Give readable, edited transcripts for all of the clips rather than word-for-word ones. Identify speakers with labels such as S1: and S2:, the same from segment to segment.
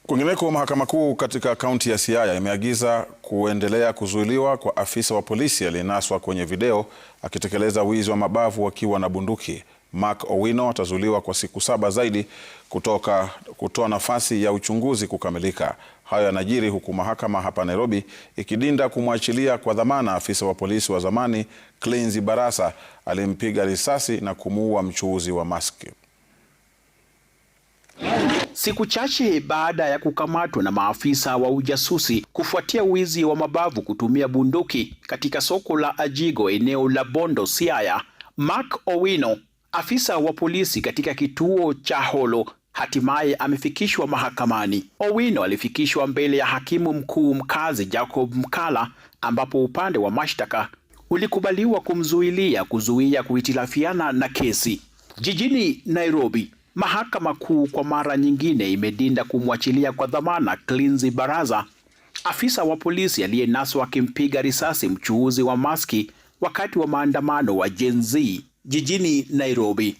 S1: Kwingineko, mahakama kuu katika kaunti ya Siaya imeagiza kuendelea kuzuiliwa kwa afisa wa polisi aliyenaswa kwenye video akitekeleza wizi wa mabavu akiwa na bunduki. Mark Owino atazuiliwa kwa siku 7 zaidi kutoa nafasi ya uchunguzi kukamilika. Hayo yanajiri huku mahakama hapa Nairobi ikidinda kumwachilia kwa dhamana afisa wa polisi wa zamani Cleanzy Barasa alimpiga risasi na kumuua mchuuzi wa maski.
S2: Siku chache baada ya kukamatwa na maafisa wa ujasusi kufuatia wizi wa mabavu kutumia bunduki katika soko la Ajigo eneo la Bondo, Siaya, Mark Owino, afisa wa polisi katika kituo cha Holo, hatimaye amefikishwa mahakamani. Owino alifikishwa mbele ya hakimu mkuu mkazi Jacob Mkala, ambapo upande wa mashtaka ulikubaliwa kuzuia kuhitilafiana na kesi. Jijini Nairobi, mahakama kuu kwa mara nyingine imedinda kumwachilia kwa dhamana Cleanzy Barasa, afisa wa polisi aliyenaswa akimpiga risasi mchuuzi wa maski wakati wa maandamano wa Gen Z jijini Nairobi.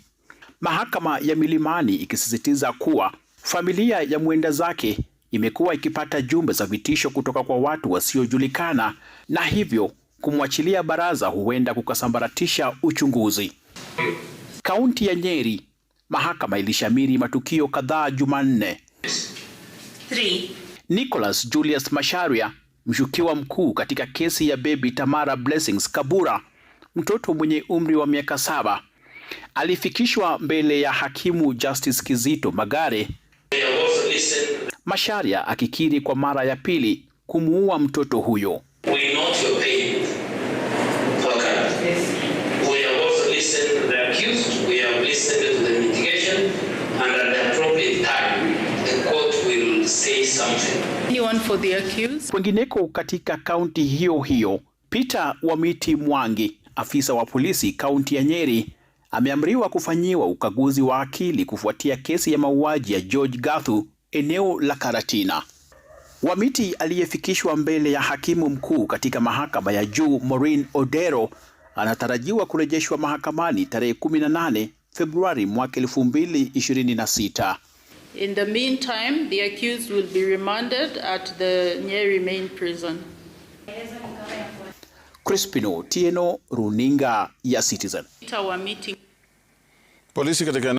S2: Mahakama ya Milimani ikisisitiza kuwa familia ya mwenda zake imekuwa ikipata jumbe za vitisho kutoka kwa watu wasiojulikana, na hivyo kumwachilia Barasa huenda kukasambaratisha uchunguzi. Kaunti ya Nyeri, mahakama ilishamiri matukio kadhaa Jumanne. Nicholas Julius Macharia, mshukiwa mkuu katika kesi ya baby Tamara Blessings Kabura, mtoto mwenye umri wa miaka 7, alifikishwa mbele ya hakimu Justice Kizito Magare, Macharia akikiri kwa mara ya pili kumuua mtoto huyo. Kwingineko katika kaunti hiyo hiyo, Peter Wamiti Mwangi, afisa wa polisi kaunti ya Nyeri, ameamriwa kufanyiwa ukaguzi wa akili kufuatia kesi ya mauaji ya George Gathu eneo la Karatina. Wamiti aliyefikishwa mbele ya hakimu mkuu katika mahakama ya juu Maureen Odero anatarajiwa kurejeshwa mahakamani tarehe 18 Februari mwaka 2026.
S3: In the meantime, the accused will be remanded at the Nyeri main prison.
S2: Crispino Tieno, runinga ya Citizen.
S1: Polisi katika